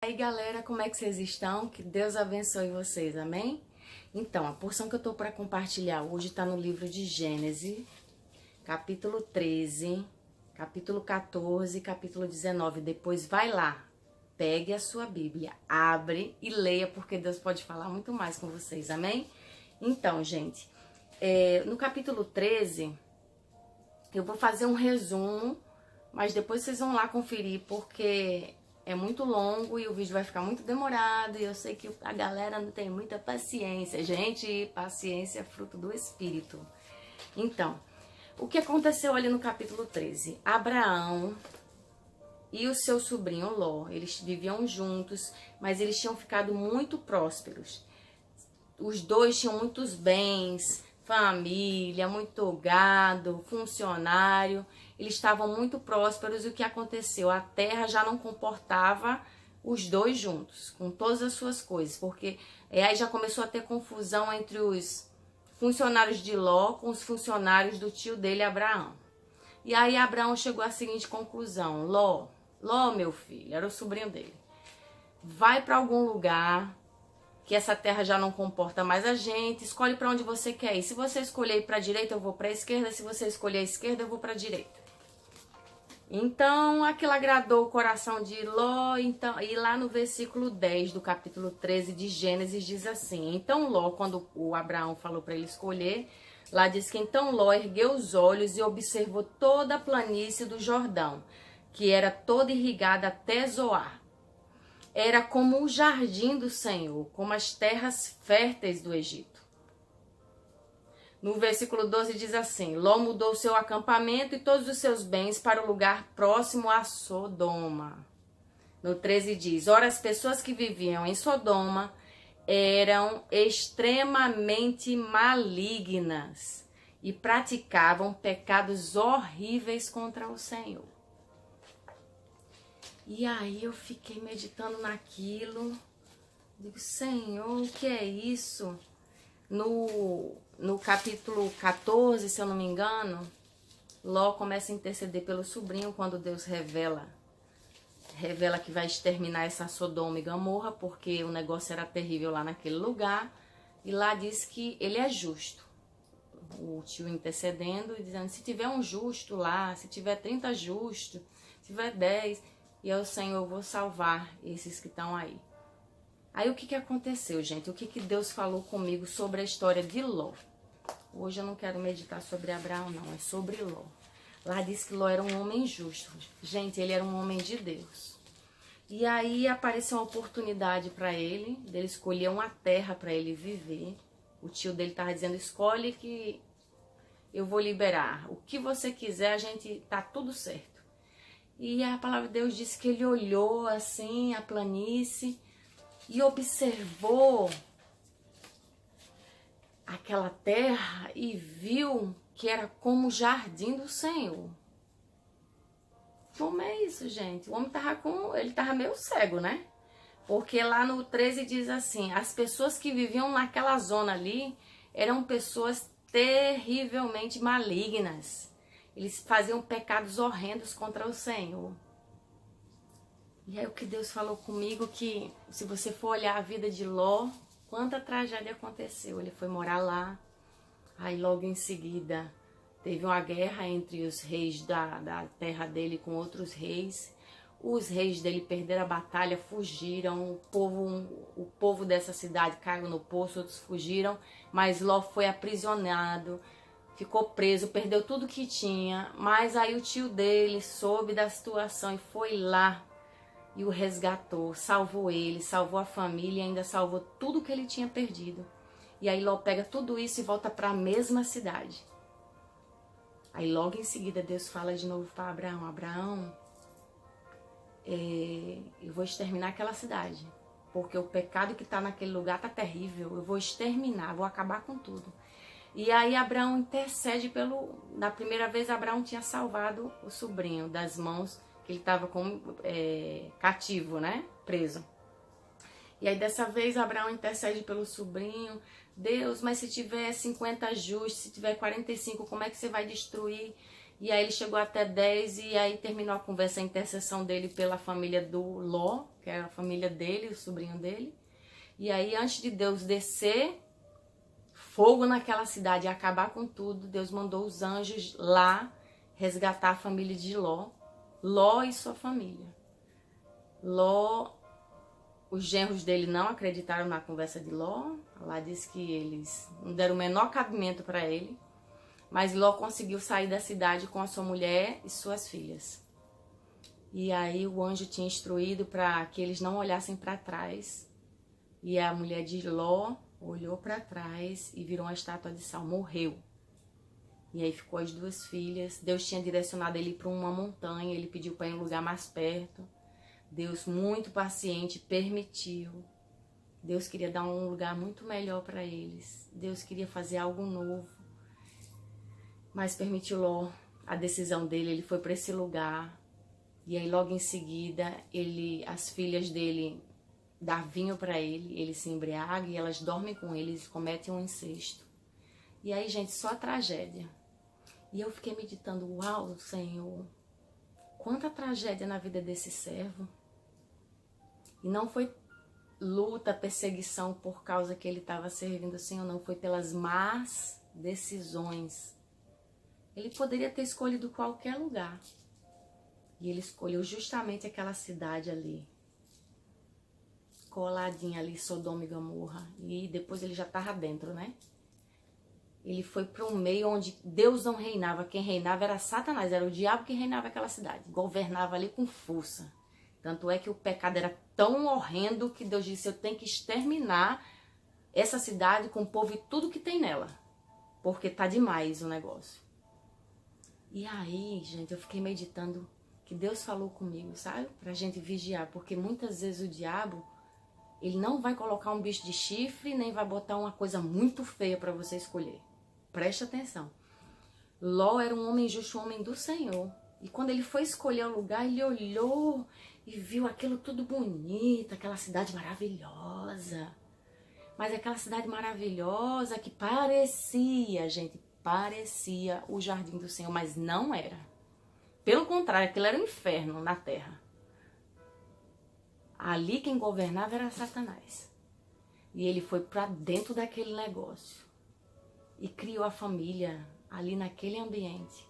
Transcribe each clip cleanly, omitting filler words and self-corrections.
E aí galera, como é que vocês estão? Que Deus abençoe vocês, amém? Então, a porção que eu tô para compartilhar hoje tá no livro de Gênesis, capítulo 13, capítulo 14, capítulo 19. Depois vai lá, pegue a sua Bíblia, abre e leia, porque Deus pode falar muito mais com vocês, amém? Então, gente, no capítulo 13, eu vou fazer um resumo, mas depois vocês vão lá conferir, porque é muito longo e o vídeo vai ficar muito demorado e eu sei que a galera não tem muita paciência. Gente, paciência é fruto do Espírito. Então, o que aconteceu ali no capítulo 13? Abraão e o seu sobrinho Ló, eles viviam juntos, mas eles tinham ficado muito prósperos. Os dois tinham muitos bens, família, muito gado, funcionário. Eles estavam muito prósperos e o que aconteceu? A terra já não comportava os dois juntos, com todas as suas coisas, porque aí já começou a ter confusão entre os funcionários de Ló com os funcionários do tio dele, Abraão. E aí Abraão chegou à seguinte conclusão: Ló, meu filho, era o sobrinho dele, vai para algum lugar que essa terra já não comporta mais a gente, escolhe para onde você quer ir. Se você escolher ir para a direita, eu vou para a esquerda. Se você escolher a esquerda, eu vou para a direita. Então, aquilo agradou o coração de Ló. Então, e lá no versículo 10 do capítulo 13 de Gênesis diz assim: então Ló, quando o Abraão falou para ele escolher, lá diz que então Ló ergueu os olhos e observou toda a planície do Jordão, que era toda irrigada até Zoar. Era como o jardim do Senhor, como as terras férteis do Egito. No versículo 12 diz assim: Ló mudou seu acampamento e todos os seus bens para o lugar próximo a Sodoma. No 13 diz: ora, as pessoas que viviam em Sodoma eram extremamente malignas e praticavam pecados horríveis contra o Senhor. E aí eu fiquei meditando naquilo, digo, Senhor, o que é isso? No capítulo 14, se eu não me engano, Ló começa a interceder pelo sobrinho quando Deus revela que vai exterminar essa Sodoma e Gomorra, porque o negócio era terrível lá naquele lugar. E lá diz que ele é justo. O tio intercedendo e dizendo, se tiver um justo lá, se tiver 30 justos, se tiver 10, e eu, Senhor, eu vou salvar esses que estão aí. Aí o que aconteceu, gente? O que Deus falou comigo sobre a história de Ló? Hoje eu não quero meditar sobre Abraão, não, é sobre Ló. Lá diz que Ló era um homem justo. Gente, ele era um homem de Deus. E aí apareceu uma oportunidade para ele, dele escolher uma terra para ele viver. O tio dele estava dizendo, escolhe que eu vou liberar. O que você quiser, a gente tá tudo certo. E a palavra de Deus disse que ele olhou assim a planície e observou aquela terra e viu que era como o jardim do Senhor. Como é isso, gente? O homem ele tava meio cego, né? Porque lá no 13 diz assim, as pessoas que viviam naquela zona ali eram pessoas terrivelmente malignas. Eles faziam pecados horrendos contra o Senhor. E aí o que Deus falou comigo, que se você for olhar a vida de Ló, quanta tragédia aconteceu. Ele foi morar lá, aí logo em seguida teve uma guerra entre os reis da terra dele com outros reis. Os reis dele perderam a batalha, fugiram, o povo dessa cidade caiu no poço, outros fugiram, mas Ló foi aprisionado, ficou preso, perdeu tudo que tinha, mas aí o tio dele soube da situação e foi lá e o resgatou, salvou ele, salvou a família e ainda salvou tudo que ele tinha perdido. E aí Ló pega tudo isso e volta para a mesma cidade. Aí logo em seguida Deus fala de novo para Abraão, Abraão, eu vou exterminar aquela cidade, porque o pecado que está naquele lugar está terrível, eu vou exterminar, vou acabar com tudo. E aí Abraão intercede na primeira vez Abraão tinha salvado o sobrinho das mãos, que ele estava cativo, né? Preso. E aí dessa vez Abraão intercede pelo sobrinho. Deus, mas se tiver 50 justos, se tiver 45, como é que você vai destruir? E aí ele chegou até 10 e aí terminou a conversa, a intercessão dele pela família do Ló, que era a família dele, o sobrinho dele. E aí antes de Deus descer fogo naquela cidade e acabar com tudo, Deus mandou os anjos lá resgatar a família de Ló. Ló e sua família. Ló, os genros dele não acreditaram na conversa de Ló. Lá diz que eles não deram o menor cabimento para ele. Mas Ló conseguiu sair da cidade com a sua mulher e suas filhas. E aí o anjo tinha instruído para que eles não olhassem para trás. E a mulher de Ló olhou para trás e virou uma estátua de sal, morreu. E aí ficou as duas filhas. Deus tinha direcionado ele para uma montanha, ele pediu para ir em um lugar mais perto. Deus, muito paciente, permitiu. Deus queria dar um lugar muito melhor para eles. Deus queria fazer algo novo. Mas permitiu Ló a decisão dele, ele foi para esse lugar. E aí logo em seguida, as filhas dele dão vinho para ele se embriaga e elas dormem com ele, eles cometem um incesto. E aí, gente, só tragédia. E eu fiquei meditando, uau, Senhor, quanta tragédia na vida desse servo. E não foi luta, perseguição por causa que ele estava servindo o Senhor, não, foi pelas más decisões. Ele poderia ter escolhido qualquer lugar. E ele escolheu justamente aquela cidade ali. Coladinha ali, Sodoma e Gomorra. E depois ele já estava dentro, né? Ele foi para um meio onde Deus não reinava. Quem reinava era Satanás, era o diabo que reinava aquela cidade. Governava ali com força. Tanto é que o pecado era tão horrendo que Deus disse, eu tenho que exterminar essa cidade com o povo e tudo que tem nela. Porque tá demais o negócio. E aí, gente, eu fiquei meditando que Deus falou comigo, sabe? Pra gente vigiar, porque muitas vezes o diabo, ele não vai colocar um bicho de chifre, nem vai botar uma coisa muito feia pra você escolher. Preste atenção. Ló era um homem justo, um homem do Senhor. E quando ele foi escolher o lugar, ele olhou e viu aquilo tudo bonito, aquela cidade maravilhosa. Mas aquela cidade maravilhosa que parecia, gente, parecia o jardim do Senhor, mas não era. Pelo contrário, aquilo era um inferno na terra. Ali quem governava era Satanás. E ele foi para dentro daquele negócio. E criou a família ali naquele ambiente.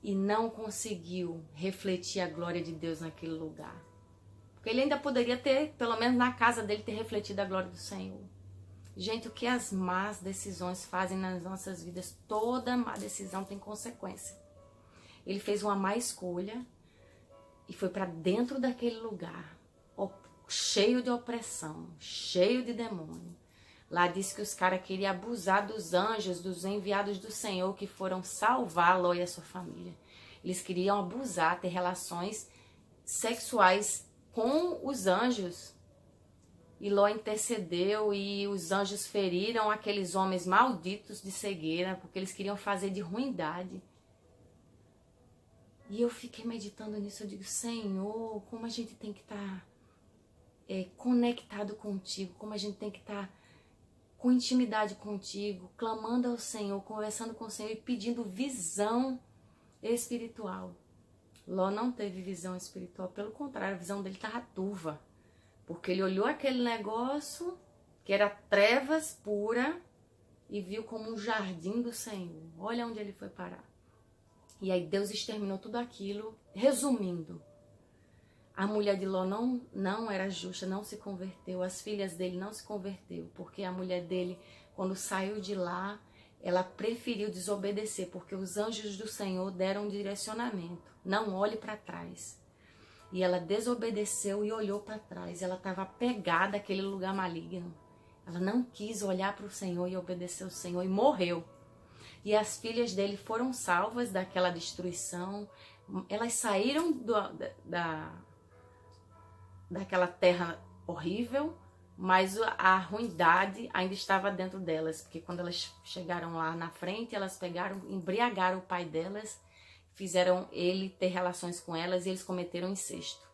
E não conseguiu refletir a glória de Deus naquele lugar. Porque ele ainda poderia ter, pelo menos na casa dele, ter refletido a glória do Senhor. Gente, o que as más decisões fazem nas nossas vidas, toda má decisão tem consequência. Ele fez uma má escolha e foi para dentro daquele lugar, cheio de opressão, cheio de demônio. Lá diz que os caras queriam abusar dos anjos, dos enviados do Senhor que foram salvar Ló e a sua família. Eles queriam abusar, ter relações sexuais com os anjos. E Ló intercedeu e os anjos feriram aqueles homens malditos de cegueira, porque eles queriam fazer de ruindade. E eu fiquei meditando nisso, eu digo, Senhor, como a gente tem que estar conectado contigo, como a gente tem que estar com intimidade contigo, clamando ao Senhor, conversando com o Senhor e pedindo visão espiritual. Ló não teve visão espiritual, pelo contrário, a visão dele estava turva. Porque ele olhou aquele negócio, que era trevas pura, e viu como um jardim do Senhor. Olha onde ele foi parar. E aí Deus exterminou tudo aquilo. Resumindo, a mulher de Ló não era justa, não se converteu. As filhas dele não se converteu, porque a mulher dele, quando saiu de lá, ela preferiu desobedecer, porque os anjos do Senhor deram um direcionamento. Não olhe para trás. E ela desobedeceu e olhou para trás. Ela estava apegada àquele lugar maligno. Ela não quis olhar para o Senhor e obedecer ao Senhor e morreu. E as filhas dele foram salvas daquela destruição. Elas saíram daquela terra horrível, mas a ruindade ainda estava dentro delas. Porque quando elas chegaram lá na frente, elas embriagaram o pai delas, fizeram ele ter relações com elas e eles cometeram incesto.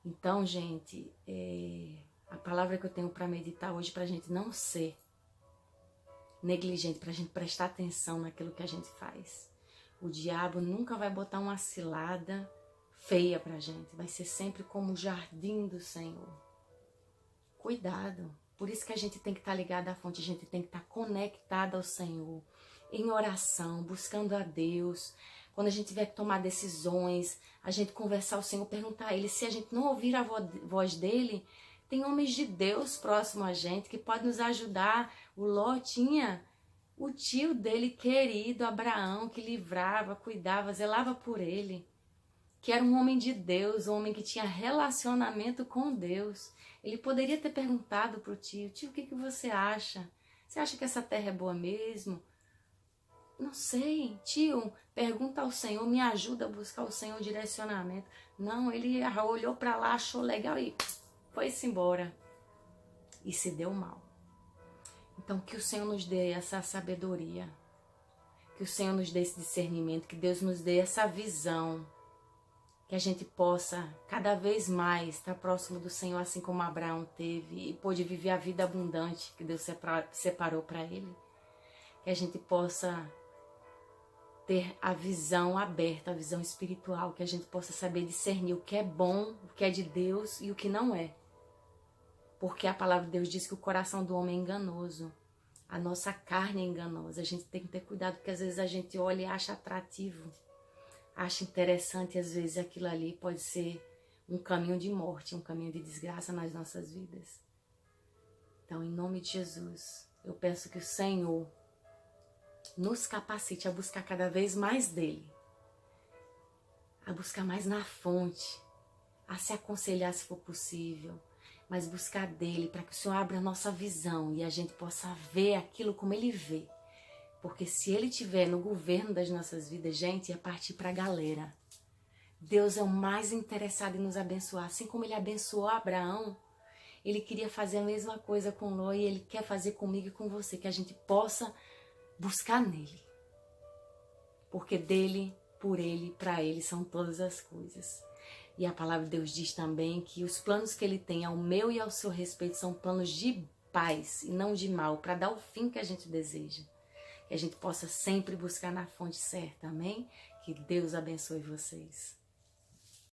Então, gente, a palavra que eu tenho para meditar hoje, para a gente não ser negligente, para a gente prestar atenção naquilo que a gente faz. O diabo nunca vai botar uma cilada feia pra gente. Vai ser sempre como o jardim do Senhor. Cuidado. Por isso que a gente tem que estar ligado à fonte. A gente tem que estar conectado ao Senhor. Em oração, buscando a Deus. Quando a gente tiver que tomar decisões, a gente conversar ao Senhor, perguntar a Ele. Se a gente não ouvir a voz dEle, tem homens de Deus próximo a gente que podem nos ajudar. O Ló tinha o tio dele querido, Abraão, que livrava, cuidava, zelava por ele. Que era um homem de Deus, um homem que tinha relacionamento com Deus. Ele poderia ter perguntado para o tio, o que você acha? Você acha que essa terra é boa mesmo? Não sei, tio, pergunta ao Senhor, me ajuda a buscar o Senhor direcionamento. Não, ele olhou para lá, achou legal e foi-se embora. E se deu mal. Então que o Senhor nos dê essa sabedoria. Que o Senhor nos dê esse discernimento, que Deus nos dê essa visão. Que a gente possa cada vez mais estar próximo do Senhor, assim como Abraão teve e pôde viver a vida abundante que Deus separou para ele. Que a gente possa ter a visão aberta, a visão espiritual, que a gente possa saber discernir o que é bom, o que é de Deus e o que não é. Porque a palavra de Deus diz que o coração do homem é enganoso, a nossa carne é enganosa. A gente tem que ter cuidado, porque às vezes a gente olha e acha atrativo, acha interessante, e às vezes aquilo ali pode ser um caminho de morte, um caminho de desgraça nas nossas vidas. Então, em nome de Jesus, eu peço que o Senhor nos capacite a buscar cada vez mais dele, a buscar mais na fonte, a se aconselhar se for possível, mas buscar dele para que o Senhor abra a nossa visão e a gente possa ver aquilo como ele vê. Porque se ele estiver no governo das nossas vidas, gente, é partir para a galera. Deus é o mais interessado em nos abençoar. Assim como ele abençoou Abraão, ele queria fazer a mesma coisa com Ló e ele quer fazer comigo e com você, que a gente possa buscar nele. Porque dele, por ele, para ele são todas as coisas. E a palavra de Deus diz também que os planos que ele tem ao meu e ao seu respeito são planos de paz e não de mal, para dar o fim que a gente deseja. Que a gente possa sempre buscar na fonte certa, amém? Que Deus abençoe vocês.